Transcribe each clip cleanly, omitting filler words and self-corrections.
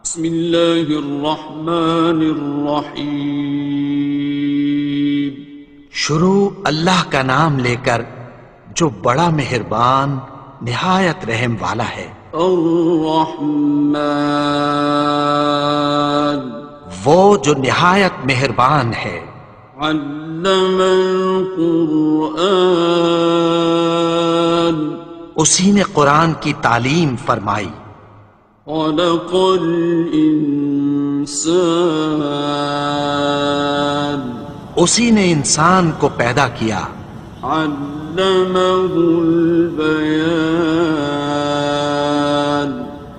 بسم اللہ الرحمن الرحیم۔ شروع اللہ کا نام لے کر جو بڑا مہربان نہایت رحم والا ہے۔ الرحمن، وہ جو نہایت مہربان ہے۔ علم القرآن، اسی نے قرآن کی تعلیم فرمائی۔ خلق الانسان، اسی نے انسان کو پیدا کیا۔ علمہ البیان،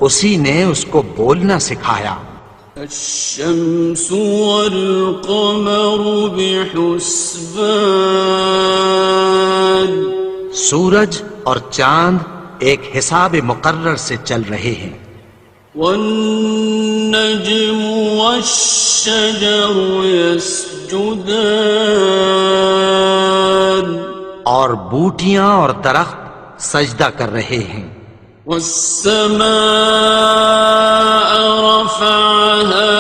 اسی نے اس کو بولنا سکھایا۔ الشمس والقمر بحسبان، سورج اور چاند ایک حساب مقرر سے چل رہے ہیں۔ والنجم والشجر يسجدان، اور بوٹیاں اور درخت سجدہ کر رہے ہیں۔ والسماء رفعها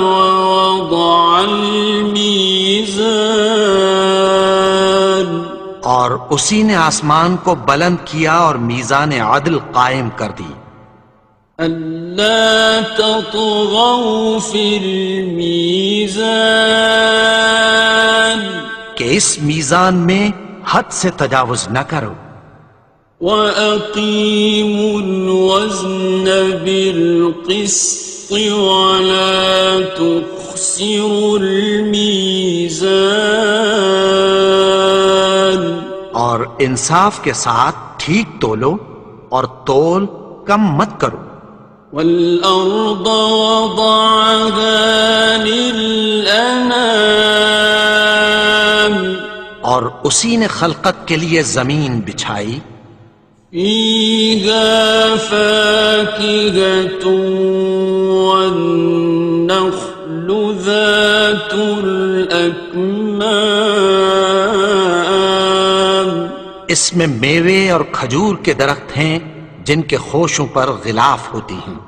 ووضع الميزان، اور اسی نے آسمان کو بلند کیا اور میزان عدل قائم کر دی۔ ألا تطغوا في الميزان، کہ اس میزان میں حد سے تجاوز نہ کرو۔ وَأَقِيمُوا الْوَزْنَ بِالْقِسْطِ وَلَا تُخْسِرُوا الْمِيزَانَ، اور انصاف کے ساتھ ٹھیک تولو اور تول کم مت کرو۔ وَالْأَرْضَ وَضَعَهَا لِلْأَنَامِ، اور اسی نے خلقت کے لیے زمین بچھائی۔ فِيهَا فَاكِهَةٌ وَالنَّخْلُ ذَاتُ الْأَكْمَامِ، اس میں میوے اور کھجور کے درخت ہیں جن کے خوشوں پر غلاف ہوتی ہیں۔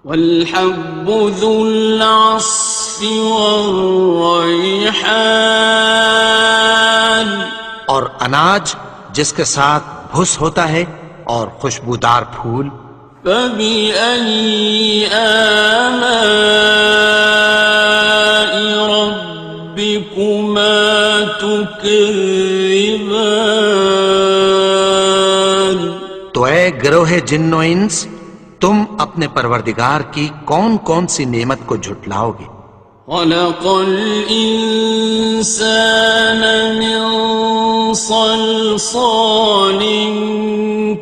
وَالْحَبُّ ذُو الْعَصْفِ وَالرَّيْحَانِ، اور اناج جس کے ساتھ بھس ہوتا ہے اور خوشبودار پھول۔ فَبِأَيِّ آلَاءِ رَبِّكُمَا تُكَذِّبَانِ، تو اے گروہ جن و انس، تم اپنے پروردگار کی کون کون سی نعمت کو جھٹلاؤ گے؟ خَلَقَ الْإِنسَانَ مِنْ صَلْصَالٍ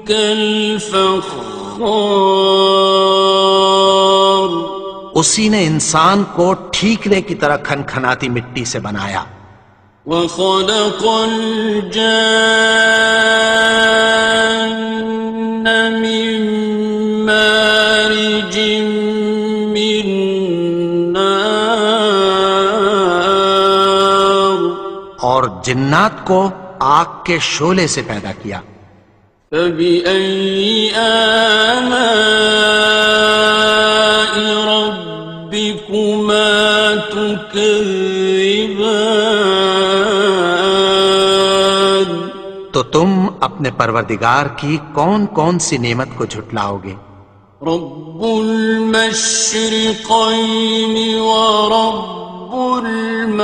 كَالْفَخَّارِ، اسی نے انسان کو ٹھیکرے کی طرح کھنکھناتی مٹی سے بنایا۔ وَخَلَقَ الْجَانَّ مِن مَّارِجٍ مِّن نَّارٍ، اور جنات کو آگ کے شعلے سے پیدا کیا۔ فَبِأَيِّ آلَاءِ رَبِّكُمَا تُكَذِّبَانِ، تو تم اپنے پروردگار کی کون کون سی نعمت کو جھٹلاؤ گے؟ رب المشرقین ورب المغربین،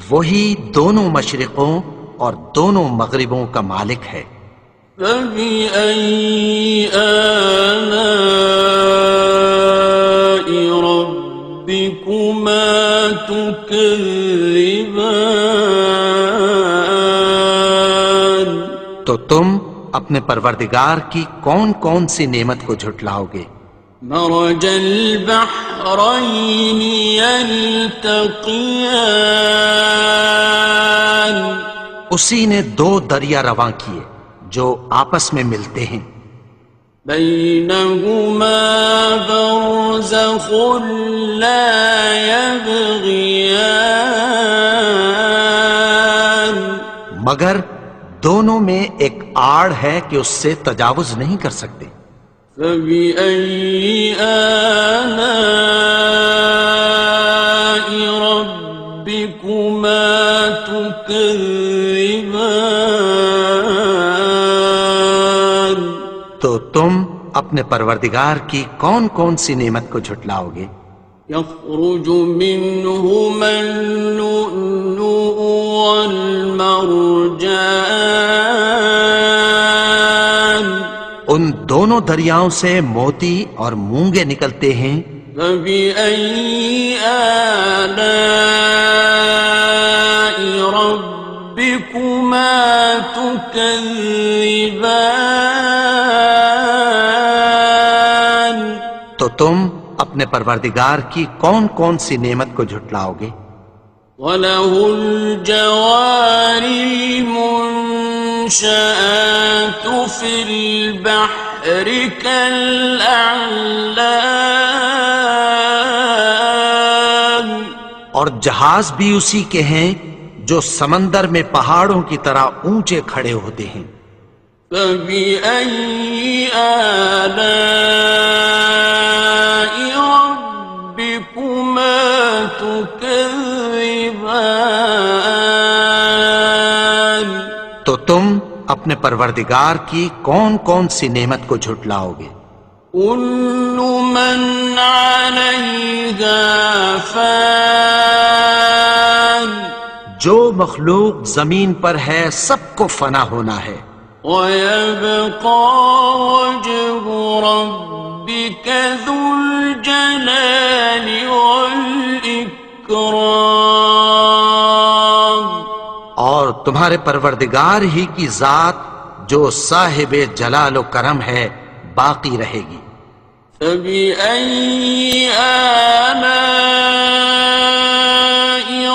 وہی دونوں مشرقوں اور دونوں مغربوں کا مالک ہے۔ فَبِأَيِّ آلَاءِ رَبِّكُمَا تُكَذِّبَانِ، تو تم اپنے پروردگار کی کون کون سی نعمت کو جھٹلاؤ گے؟ مرج البحرین یلتقیان، اسی نے دو دریا رواں کیے جو آپس میں ملتے ہیں۔ بینہما برزخ لا یبغیان، مگر دونوں میں ایک آڑ ہے کہ اس سے تجاوز نہیں کر سکتے۔ فبأي آلاء ربكما تكذبان؟ تو تم اپنے پروردگار کی کون کون سی نعمت کو جھٹلاؤ گے؟ يخرج منهما اللؤلؤ والمرجان ان دونوں دریاؤں سے موتی اور مونگے نکلتے ہیں۔ فبأي آلاء ربكما تكذبان؟ تو تم اپنے پروردگار کی کون کون سی نعمت کو جھٹلاؤ گے؟ وَلَهُ الْجَوَارِ الْمُنشَآتُ فِي الْبَحْرِ كَالْأَعْلَامِ، اور جہاز بھی اسی کے ہیں جو سمندر میں پہاڑوں کی طرح اونچے کھڑے ہوتے ہیں۔ فَبِأَيِّ آلَاءِ رَبِّكُمَا تُكَذِّبَانِ؟ تو تم اپنے پروردگار کی کون کون سی نعمت کو جھٹلاؤ گے؟ كُلُّ مَنْ عَلَيْهَا فَانٍ، جو مخلوق زمین پر ہے سب کو فنا ہونا ہے۔ وَيَبْقَى وَجْهُ رَبِّكَ ذُو الْجَلَالِ وَالْإِكْرَامِ، اور تمہارے پروردگار ہی کی ذات جو صاحب جلال و کرم ہے باقی رہے گی۔ فَبِأَيِّ آلَاءِ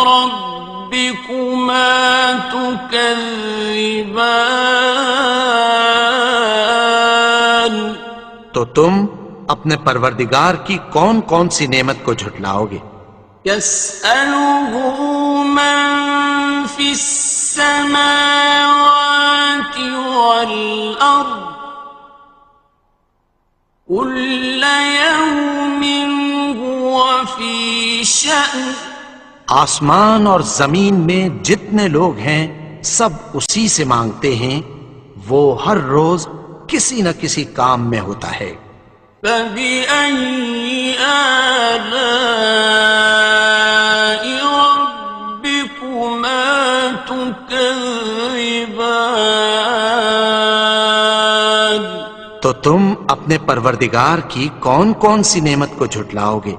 رَبِّكُمَا تُكَذِّبَانِ؟ تو تم اپنے پروردگار کی کون کون سی نعمت کو جھٹلاؤ گے؟ يَسْأَلُهُ مَن فِي السَّمَاوَاتِ وَالْأَرْضِ كُلَّ يَوْمٍ هُوَ فِي شَأْنٍ، آسمان اور زمین میں جتنے لوگ ہیں سب اسی سے مانگتے ہیں، وہ ہر روز کسی نہ کسی کام میں ہوتا ہے۔ فَبِأَيِّ آلَاءِ رَبِّكُمَا تُكَذِّبَانِ؟ تو تم اپنے پروردگار کی کون کون سی نعمت کو جھٹلاؤ گے؟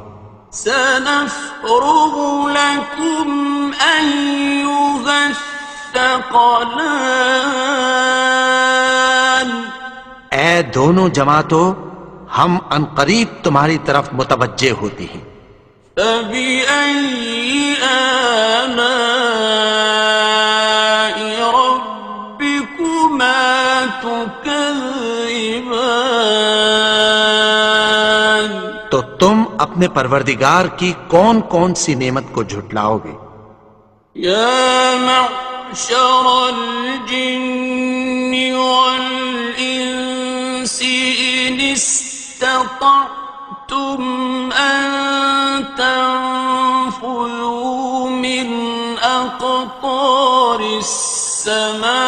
سَنَفْرُغُ لَكُمْ أَيُّهَ الثَّقَلَانِ، اے دونوں جماعتوں، ہم عنقریب تمہاری طرف متوجہ ہوتے ہیں۔ فَبِأَيِّ آلَاءِ رَبِّكُمَا تُكَذِّبَانِ؟ تو تم اپنے پروردگار کی کون کون سی نعمت کو جھٹلاؤ گے؟ يَا مَعْشَرَ الْجِنِّ وَالْإِنسِ إِنِ اسْتَطَعْتُمْ أَن تَنفُذُوا مِنْ أَقْطَارِ السَّمَاوَاتِ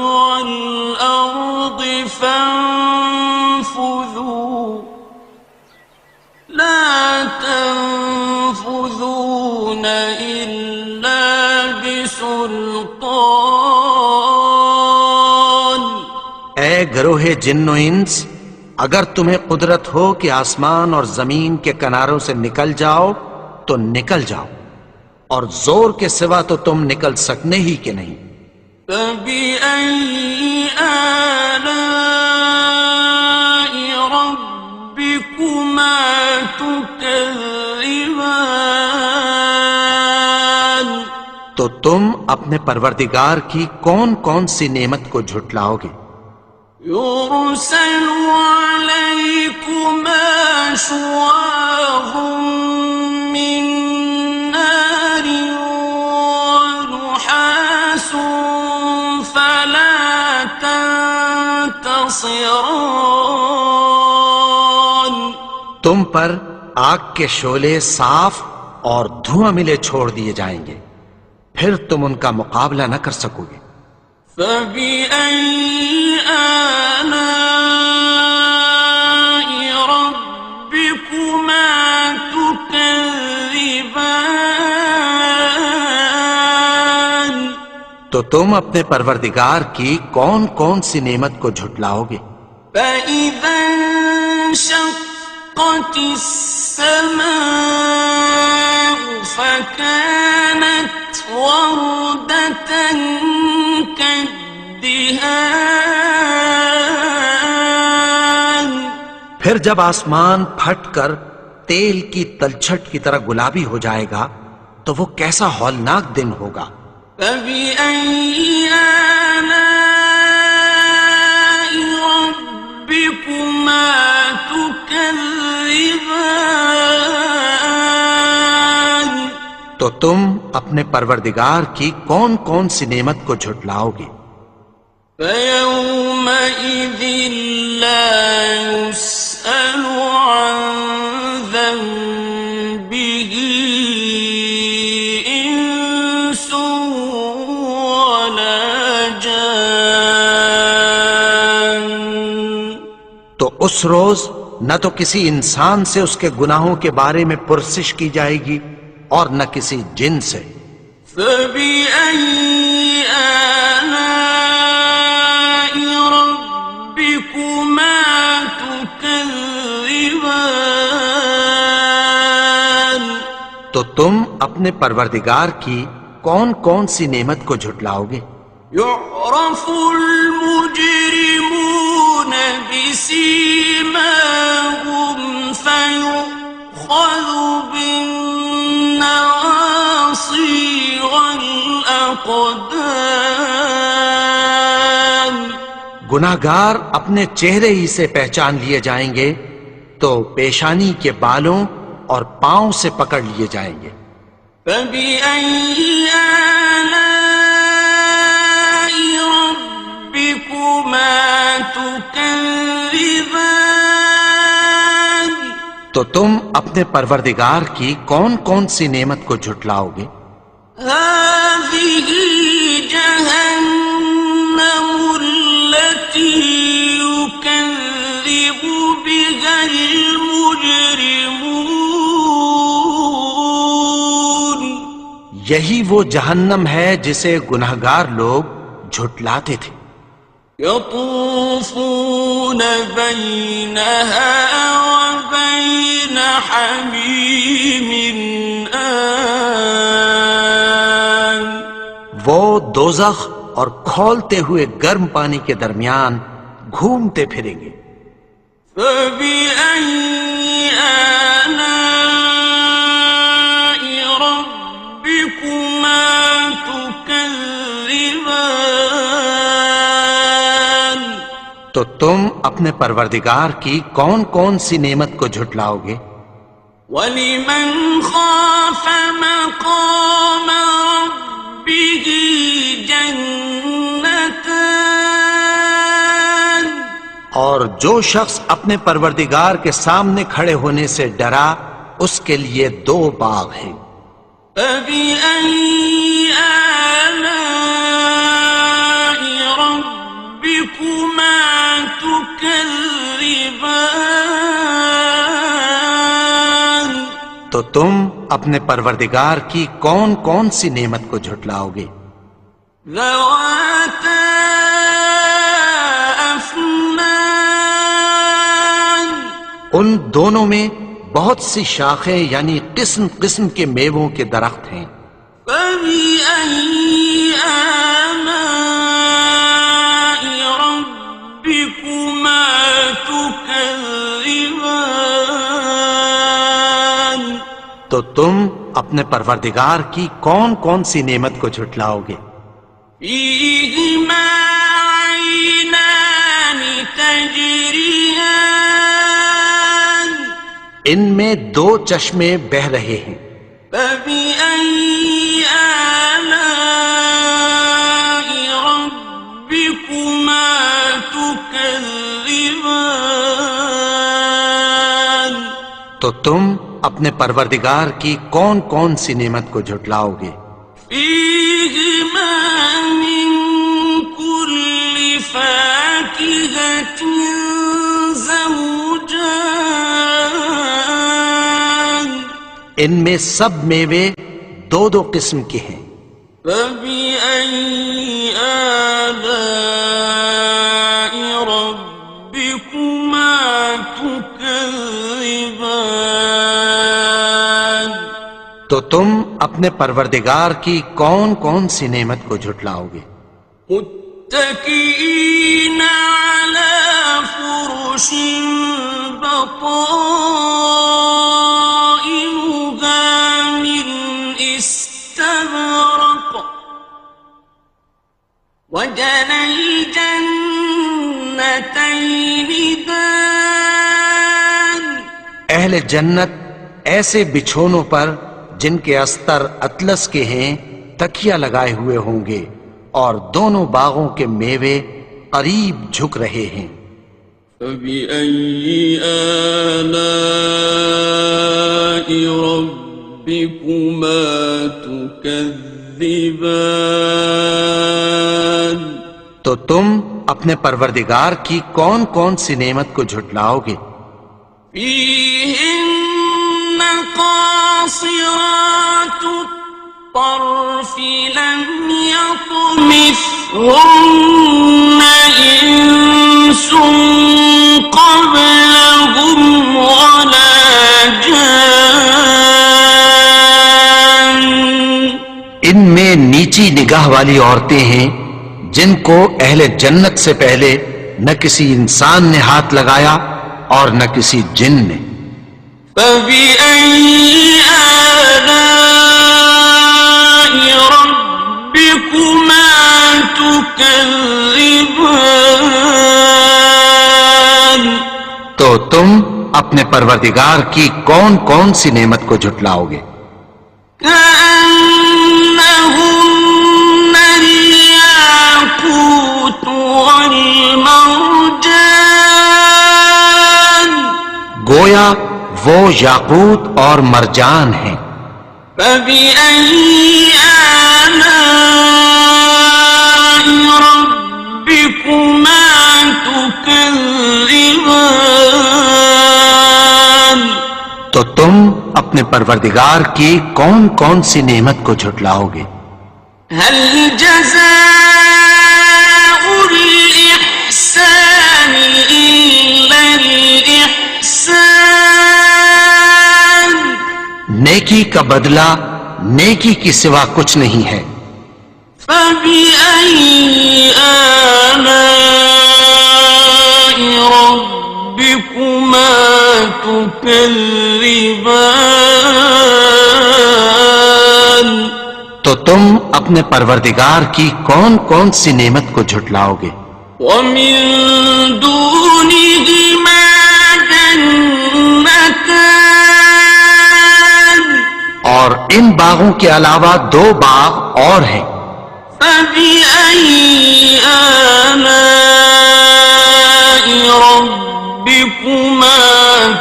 وَالْأَرْضِ فَانفُذُوا لَا تَنفُذُونَ إِلَّا بِسُلْطَانٍ۔ اے گروہ جن و انس، اگر تمہیں قدرت ہو کہ آسمان اور زمین کے کناروں سے نکل جاؤ تو نکل جاؤ، اور زور کے سوا تو تم نکل سکنے ہی کہ نہیں۔ فَبِأَيِّ آلَاءِ رَبِّكُمَا تُكَذِّبَانِ؟ تو تم اپنے پروردگار کی کون کون سی نعمت کو جھٹلاؤ گے؟ يُرْسَلُ عَلَيْكُمَا شُوَاظٌ مِّن نَّارٍ وَنُحَاسٌ فَلَا ينتصران تم پر آگ کے شعلے صاف اور دھواں ملے چھوڑ دیے جائیں گے، پھر تم ان کا مقابلہ نہ کر سکو گے۔ فبأي آلاء ربكما تكذبان تو تم اپنے پروردگار کی کون کون سی نعمت کو جھٹلاؤ گے؟ فإذا انشقت السماء فكانت وردة كالدهان پھر جب آسمان پھٹ کر تیل کی تلچھٹ کی طرح گلابی ہو جائے گا تو وہ کیسا ہولناک دن ہوگا۔ فبأي آلاء ربكما تكذبان تو تم اپنے پروردگار کی کون کون سی نعمت کو جھٹلاؤ گے؟ فيومئذ لا يسأل عن ذنبه إنس ولا جان تو اس روز نہ تو کسی انسان سے اس کے گناہوں کے بارے میں پرسش کی جائے گی اور نہ کسی جن سے۔ فبأي آلاء ربكما تكذبان تو تم اپنے پروردگار کی کون کون سی نعمت کو جھٹلاؤ گے؟ يعرف المجرمون بسيماهم فيؤخذ بالنواصي والأقدام گناہگار اپنے چہرے ہی سے پہچان لیے جائیں گے تو پیشانی کے بالوں اور پاؤں سے پکڑ لیے جائیں گے۔ فبأي آلاء ربكما تكذبان تو تم اپنے پروردگار کی کون کون سی نعمت کو جھٹلاؤ گے؟ هذه جهنم التي يكذب بها المجرمون یہی وہ جہنم ہے جسے گناہگار لوگ جھٹلاتے تھے۔ يطوفون بينها وبين حميم آن وہ دوزخ اور کھولتے ہوئے گرم پانی کے درمیان گھومتے پھریں گے۔ فبأي آلاء ربكما تكذبان تو تم اپنے پروردگار کی کون کون سی نعمت کو جھٹلاؤ گے؟ وَلِمَنْ خَافَ مَقَامَ رَبِّهِ جَنَّتَانِ اور جو شخص اپنے پروردگار کے سامنے کھڑے ہونے سے ڈرا اس کے لیے دو باغ ہیں۔ فَبِأَيِّ آلَاءِ رَبِّكُمَا تُكَذِّبَانِ تو تم اپنے پروردگار کی کون کون سی نعمت کو جھٹلاؤ گے؟ ذَوَاتَا أَفْنَانٍ ان دونوں میں بہت سی شاخیں یعنی قسم قسم کے میووں کے درخت ہیں۔ فَبِأَيِّ آلَاءِ رَبِّكُمَا تُكَذِّبَانِ تو تم اپنے پروردگار کی کون کون سی نعمت کو جھٹلاؤ گے؟ فِيهِمَا عَيْنَانِ تَجْرِيَانِ ان میں دو چشمے بہہ رہے ہیں۔ فَبِأَيِّ آلَاءِ رَبِّكُمَا تُكَذِّبَانِ تكذبان تو تم اپنے پروردگار کی کون کون سی نعمت کو جھٹلاؤ گے؟ فيهما من كل فاكهة زوجان ان میں سب میوے دو دو قسم کے ہیں، فبأي آلاء ربكما تكذبان تو تم اپنے پروردگار کی کون کون سی نعمت کو جھٹلاؤ گے؟ متكئين على فرش بطائنها من استبرق وجنى الجنتين دان اہل جنت ایسے بچھونوں پر جن کے استر اطلس کے ہیں تکیہ لگائے ہوئے ہوں گے، اور دونوں باغوں کے میوے قریب جھک رہے ہیں۔ فبأي آلاء ربكما تكذبان تو تم اپنے پروردگار کی کون کون سی نعمت کو جھٹلاؤ گے؟ فيهن قاصرات الطرف لم يطمثهن إنس قبلهم ولا جان ان میں نیچی نگاہ والی عورتیں ہیں جن کو اہل جنت سے پہلے نہ کسی انسان نے ہاتھ لگایا اور نہ کسی جن نے۔ فبأي آلاء ربكما تكذبان تو تم اپنے پروردگار کی کون کون سی نعمت کو جھٹلاؤ گے؟ كأنهن الياقوت والمرجان گویا وہ یاقوت اور مرجان ہیں۔ فبأي آلاء ربكما تكذبان تو تم اپنے پروردگار کی کون کون سی نعمت کو جھٹلاؤ گے؟ هل جزاء الإحسان إلا الإحسان نیکی کا بدلہ نیکی کی سوا کچھ نہیں ہے۔ فبأي آلاء ربكما تكذبان تو تم اپنے پروردگار کی کون کون سی نعمت کو جھٹلاؤ گے؟ ومن دونهما جنتان اور ان باغوں کے علاوہ دو باغ اور ہیں۔ فبأي آلاء ربكما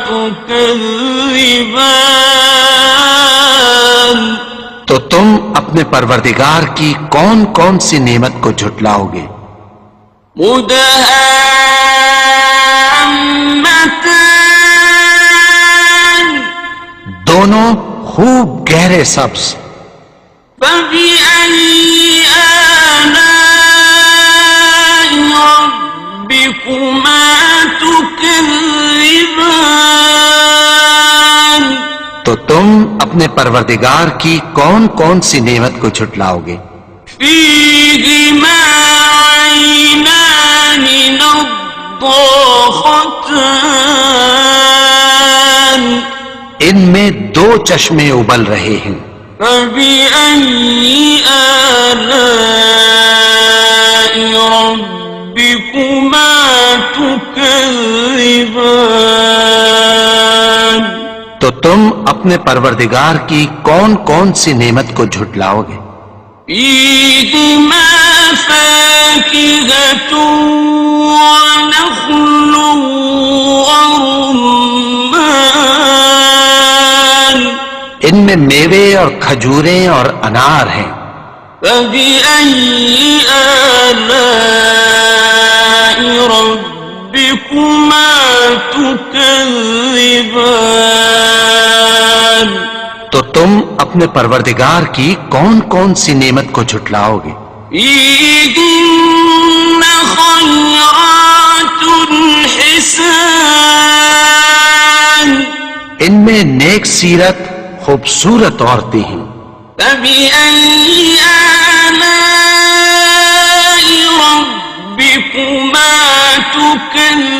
تكذبان تو تم اپنے پروردگار کی کون کون سی نعمت کو جھٹلاؤ گے؟ مدهامتان دونوں خوب گہرے سبز۔ فبأي آلاء ربكما تكذبان تو تم اپنے پروردگار کی کون کون سی نعمت کو جھٹلاؤ گے؟ فيهما عينان نضاختان ان میں دو چشمے ابل رہے ہیں۔ فبأي آلاء ربكما تكذبان تو تم اپنے پروردگار کی کون کون سی نعمت کو جھٹلاؤ گے؟ فيهما فاكهة ونخل ورمان ان میں میوے اور کھجوریں اور انار ہیں. فبأي آلاء ربكما تكذبان تو تم اپنے پروردگار کی کون کون سی نعمت کو جھٹلاؤ گے؟ فيهن خيرات حسان ان میں نیک سیرت خوبصورت عورتیں ہیں. فبأي آلاء ربكما تكذبان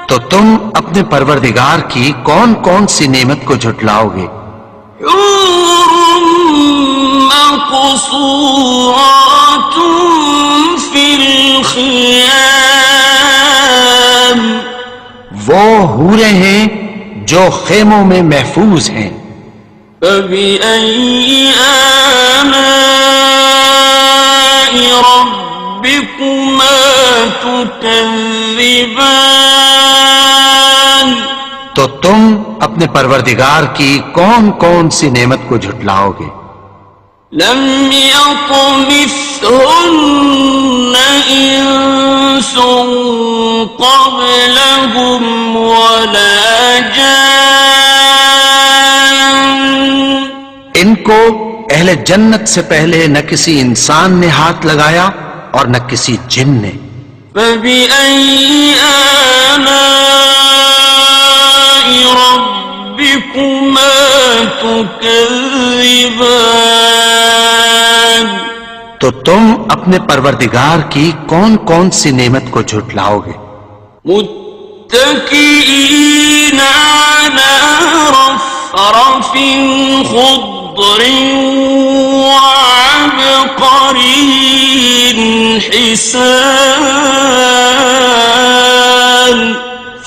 تو تم اپنے پروردگار کی کون کون سی نعمت کو جھٹلاؤ گے؟ حور مقصورات في الخيام وہ حوریں ہیں جو خیموں میں محفوظ ہیں. فبأي آلاء ربكما تكذبان تو تم اپنے پروردگار کی کون کون سی نعمت کو جھٹلاؤ گے؟ لم يطمثهن إنس قبلهم ولا جان ان کو اہل جنت سے پہلے نہ کسی انسان نے ہاتھ لگایا اور نہ کسی جن نے. فبأي آلاء ربكما تكذبان تو تم اپنے پروردگار کی کون کون سی نعمت کو جھٹلاؤ گے؟ متكئين على رفرف خضر وعبقري حسان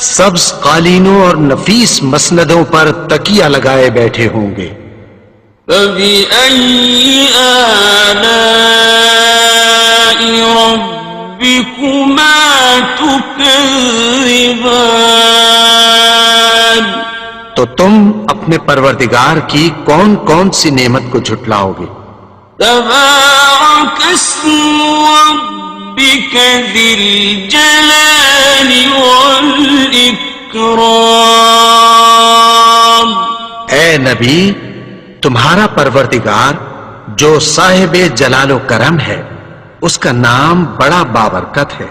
سبز قالینوں اور نفیس مسندوں پر تکیہ لگائے بیٹھے ہوں گے. فبأي آلاء ربكما تكذبان تو تم اپنے پروردگار کی کون کون سی نعمت کو جھٹلاؤ گے؟ تبارك اسم ربك ذي الجلال والإكرام اے نبی، تمہارا پروردگار جو صاحب جلال و کرم ہے، اس کا نام بڑا بابرکت ہے.